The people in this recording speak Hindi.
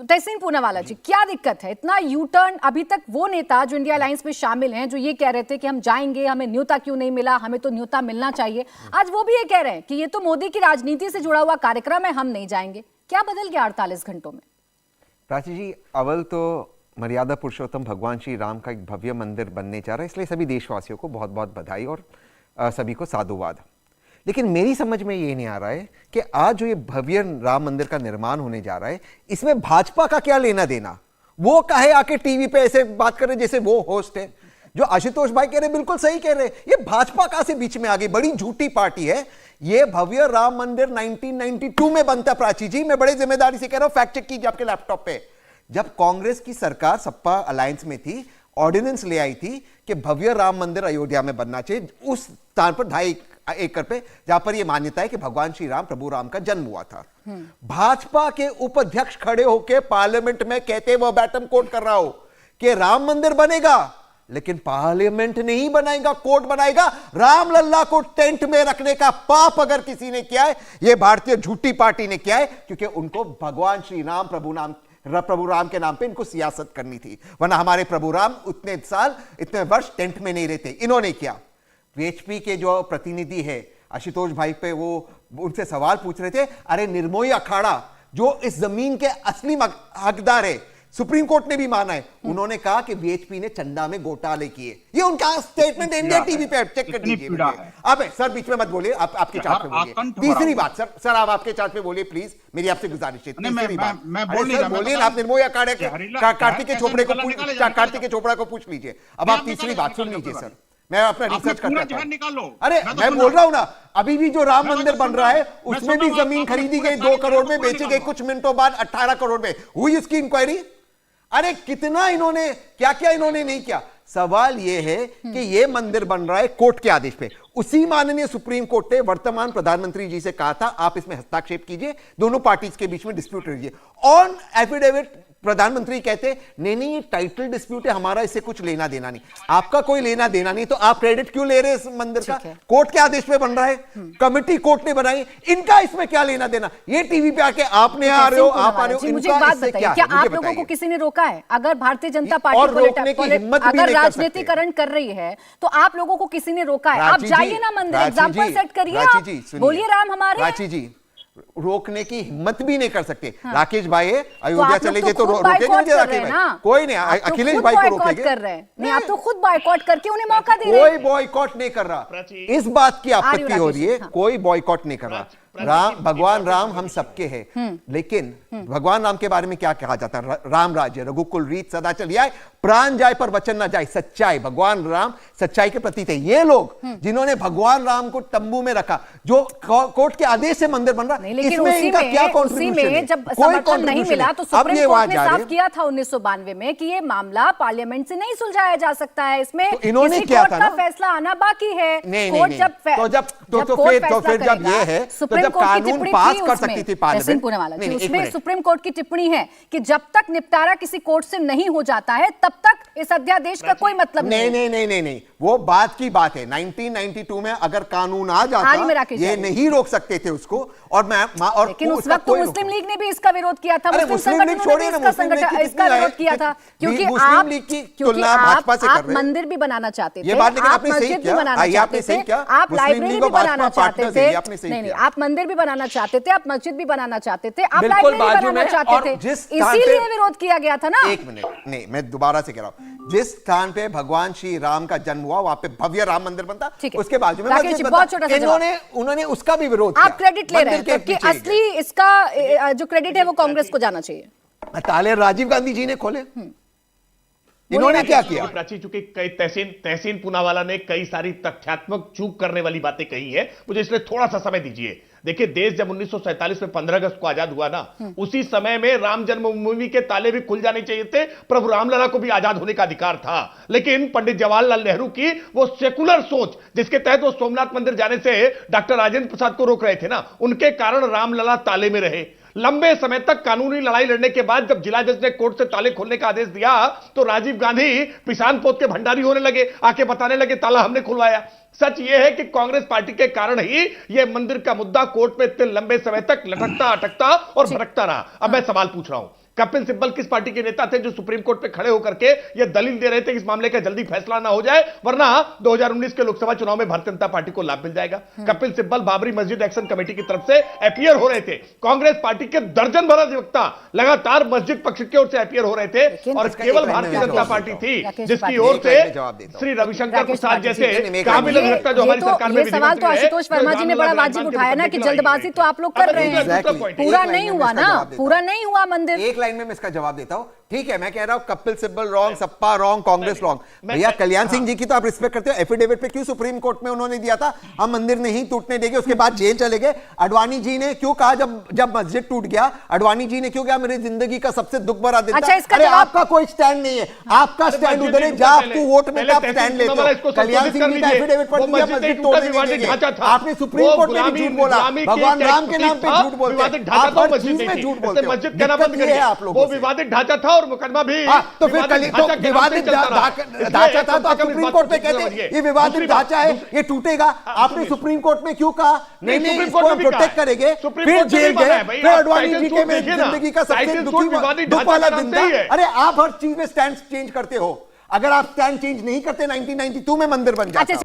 तहसीन पूनावाला जी, क्या दिक्कत है? इतना यू टर्न अभी तक वो नेता जो इंडिया अलायंस में शामिल हैं, जो ये कह रहे थे कि हम जाएंगे, हमें न्योता क्यों नहीं मिला, हमें तो न्योता मिलना चाहिए, आज वो भी ये कह रहे हैं कि ये तो मोदी की राजनीति से जुड़ा हुआ कार्यक्रम है, हम नहीं जाएंगे। क्या बदल गया 48 घंटों में? प्राची जी, अव्वल तो मर्यादा पुरुषोत्तम भगवान श्री राम का एक भव्य मंदिर बनने जा रहा है, इसलिए सभी देशवासियों को बहुत बहुत बधाई और सभी को साधुवाद। लेकिन मेरी समझ में ये नहीं आ रहा है कि आज जो ये भव्य राम मंदिर का निर्माण होने जा रहा है, इसमें भाजपा का क्या लेना देना। वो काहे आके टीवी पे ऐसे बात कर रहे जैसे वो होस्ट है। जो आशुतोष भाई कह रहे बिल्कुल सही कह रहे, ये भाजपा कहां से बीच में आ गई, बड़ी झूठी पार्टी है ये। भव्य राम मंदिर 1992 में बनता। प्राची जी, मैं बड़े जिम्मेदारी से कह रहा हूं, फैक्ट चेक कीजिए आपके लैपटॉप पे। जब कांग्रेस की सरकार सपा अलायंस में थी, ऑर्डिनेंस ले आई थी कि भव्य राम मंदिर अयोध्या में बनना चाहिए, उस स्थान पर 2.5 एकड़ पे, जहां पर यह मान्यता है कि भगवान श्री राम प्रभु राम का जन्म हुआ था। भाजपा के उपाध्यक्ष खड़े होकर पार्लियामेंट में कहते, वो बैटम कोट कर रहा हो कि राम मंदिर बनेगा, लेकिन पार्लियामेंट नहीं बनाएगा, कोर्ट बनाएगा। रामलल्ला को टेंट में रखने का पाप अगर किसी ने किया है, यह भारतीय झूठी पार्टी ने किया है, क्योंकि उनको भगवान श्री राम प्रभु राम के नाम पे इनको सियासत करनी थी, वरना हमारे प्रभु राम उतने साल इतने वर्ष टेंट में नहीं रहते। इन्होंने किया। वीएचपी के जो प्रतिनिधि है आशुतोष भाई पे, वो उनसे सवाल पूछ रहे थे, अरे निर्मोही अखाड़ा जो इस जमीन के असली हकदार है, सुप्रीम कोर्ट ने भी माना है, उन्होंने कहा कि वीएचपी ने चंदा में घोटाले किए। ये उनका स्टेटमेंट इंडिया टीवी पे चेक कर दीजिए। अब सर बीच में मत बोलिए, आप आपके चार्ट पे बोलिए। तीसरी बात सर आप आपके चार्ट पे बोलिए प्लीज, मेरी आपसे गुजारिश है। तीसरी बात बोलिए, आप निर्मोही अखाड़े कार्तिकेय चोपड़ा को पूछ लीजिए। अब आप तीसरी बात सुन लीजिए सर, मैं अपना रिसर्च करता हूं। अरे मैं बोल रहा हूं ना, अभी भी जो राम मंदिर बन रहा है उसमें भी जमीन खरीदी गई 2 करोड़ में, बेची गई कुछ मिनटों बाद 18 करोड़ में। हुई इसकी इंक्वायरी? अरे कितना इन्होंने क्या क्या इन्होंने नहीं किया। सवाल यह है कि यह मंदिर बन रहा है कोर्ट के आदेश पे। उसी माननीय सुप्रीम कोर्ट ने वर्तमान प्रधानमंत्री जी से कहा था, आप इसमें हस्तक्षेप कीजिए, दोनों पार्टीज के बीच में डिस्प्यूट रहिए। ऑन एफिडेविट प्रधानमंत्री कहते नहीं ये टाइटल डिस्प्यूट है, हमारा इससे कुछ लेना देना नहीं। आपका कोई लेना देना नहीं, तो आप क्रेडिट क्यों ले रहे हैं इस मंदिर का? कोर्ट के आदेश पे बन रहा है, कमिटी कोर्ट ने बनाई, इनका इसमें क्या लेना देना? ये टीवी पे आके आपने आ रहे हो, आप आ रहे हो, मुझे बात बताइए, क्या आप लोगों को किसी ने रोका है? अगर भारतीय जनता पार्टी अगर राजनीतिकरण कर रही है तो आप लोगों को किसी ने रोका है? आप जाइए ना मंदिर, एग्जाम्पल सेट करिए, बोलिए राम हमारे। रांची जी, रोकने की हिम्मत भी नहीं कर सकते। राकेश भाई है, अयोध्या चले गए तो रोकेंगे नहीं राकेश भाई? कोई नहीं, अखिलेश भाई को रोकेंगे? कर रहे हैं नहीं, आप तो खुद बॉयकॉट करके उन्हें मौका दे रहे हैं। कोई बॉयकॉट नहीं कर रहा, इस बात की आपत्ति हो रही है, कोई बॉयकॉट नहीं कर रहा। भगवान राम हम सबके हैं, लेकिन भगवान राम के बारे में क्या कहा जाता है? राम राज्य रघुकुल रीत सदा चली आए, प्राण जाए पर वचन ना जाए। सच्चाई, भगवान राम सच्चाई के प्रतीक थे। ये लोग जिन्होंने भगवान राम को तंबू में रखा, जो कोर्ट के आदेश से मंदिर बन रहा, इसमें इनका क्या कॉन्ट्रिब्यूशन है? जब समर्थन नहीं मिला तो सुप्रीम कोर्ट ने साफ किया था 1992 में कि ये मामला पार्लियामेंट से नहीं सुलझाया जा सकता है, इसमें इन्होंने क्या था, फैसला आना बाकी है। कोर्ट जब फिर जब ये है, जब कानून पास कर सकती थी पार्लियामेंट, उसमें सुप्रीम कोर्ट की टिप्पणी है कि जब तक निपटारा किसी कोर्ट से नहीं हो जाता है तब तक इस अध्यादेश का कोई मतलब नहीं, वो बात की बात है। 1992 में अगर कानून आ जाता, ये नहीं रोक सकते थे उसको। और लेकिन उस वक्त तो मुस्लिम लीग ने भी इसका विरोध किया था, मुस्लिम संगठनों ने भी इसका विरोध किया था, क्योंकि आप मंदिर भी बनाना चाहते थे, आप मस्जिद भी बनाना चाहते थे, आप लाइब्रेरी भी बनाना चाहते थे, नहीं आप मंदिर भी बनाना चाहते थे, आप मस्जिद भी बनाना चाहते थे, आप लाइब्रेरी बनाना चाहते थे, इसीलिए विरोध किया गया था ना। एक मिनट, नहीं मैं दोबारा से कह रहा हूं, जिस स्थान पे भगवान श्री राम का जन्म हुआ वहां पे भव्य राम मंदिर बनता, उसके बाजू में उन्होंने उसका भी विरोध किया। आप क्रेडिट ले रहे हैं, क्योंकि असली इसका जो क्रेडिट है वो कांग्रेस को जाना चाहिए। ताले राजीव गांधी जी ने खोले, इन्होंने क्या किया? प्राची, चूंकि कई तहसीन पूनावाला ने कई सारी तथ्यात्मक चूक करने वाली बातें कही है, मुझे इसलिए थोड़ा सा समय दीजिए। देखिए, देश जब 1947 में 15 अगस्त को आजाद हुआ ना, उसी समय में राम जन्मभूमि के ताले भी खुल जाने चाहिए थे, प्रभु रामलला को भी आजाद होने का अधिकार था। लेकिन पंडित जवाहरलाल नेहरू की वो सेकुलर सोच, जिसके तहत वो सोमनाथ मंदिर जाने से डॉक्टर राजेंद्र प्रसाद को रोक रहे थे ना, उनके कारण रामलला ताले में रहे। लंबे समय तक कानूनी लड़ाई लड़ने के बाद जब जिला जज ने कोर्ट से ताले खोलने का आदेश दिया, तो राजीव गांधी पिसान पोत के भंडारी होने लगे, आके बताने लगे ताला हमने खुलवाया। सच यह है कि कांग्रेस पार्टी के कारण ही यह मंदिर का मुद्दा कोर्ट में इतने लंबे समय तक लटकता अटकता और भटकता रहा। अब मैं सवाल पूछ रहा हूं, कपिल सिब्बल किस पार्टी के नेता थे जो सुप्रीम कोर्ट पे खड़े होकर के ये दलील दे रहे थे कि इस मामले का जल्दी फैसला ना हो जाए वरना 2019 के लोकसभा चुनाव में भारतीय जनता पार्टी को लाभ मिल जाएगा। कपिल सिब्बल बाबरी मस्जिद एक्शन कमेटी की तरफ से अपीयर हो रहे थे। कांग्रेस पार्टी के दर्जन भर अधिवक्ता लगातार मस्जिद पक्ष की ओर से अपीयर हो रहे थे और केवल भारतीय जनता पार्टी थी जिसकी ओर से श्री रविशंकर प्रसाद जैसे काबिल अधिवक्ता जो हमारी सरकार में सवाल तो आशुतोष वर्मा जी ने बड़ा वाजिब उठाया ना कि जल्दबाजी तो आप लोग कर रहे हैं, पूरा नहीं हुआ ना, पूरा नहीं हुआ मंदिर। एक लाइन में मैं इसका जवाब देता हूं। ठीक है, मैं कह रहा हूं Kapil Sibal wrong, Sapa wrong, Congress wrong. भैया कल्याण सिंह जी की तो आप रिस्पेक्ट करते हो, एफिडेविट पे क्यों सुप्रीम कोर्ट में उन्होंने दिया था हम मंदिर नहीं टूटने देंगे, उसके बाद जेल चले गए। अडवाणी जी ने क्यों कहा जब मस्जिद टूट गया, अडवाणी जी ने क्यों कहा मेरी जिंदगी का सबसे दुख भरा दिन था। अरे आपका कोई स्टैंड नहीं है, आपका स्टैंड उधर है, जब तू वोट में आप स्टैंड लेते हो। कल्याण सिंह जी का एफिडेविट पर दिया मस्जिद तोड़ने नहीं देंगे। आपने सुप्रीम कोर्ट में भी झूठ बोला, भगवान राम के नाम पे झूठ बोलते हैं, आप हर चीज में झूठ बोलते हो। मस्जिद कहना बंद करिए, आप लोगों वो विवादित ढांचा था और मुकदमा भी तो फिर विवादित ढांचा था तो आप सुप्रीम कोर्ट में कहते ये विवादित ढांचा है, ये टूटेगा। आपने सुप्रीम कोर्ट में क्यों कहा नहीं इसको हम प्रोटेक्ट करेंगे, फिर जेल गए, फिर अडवाणी जी के मेरी जिंदगी का सबसे दुख वाला दिन था। अरे आप हर चीज में स्टैंड चेंज करते हो, अगर आप स्टैंड चेंज नहीं करते 1992 में मंदिर बन जाता।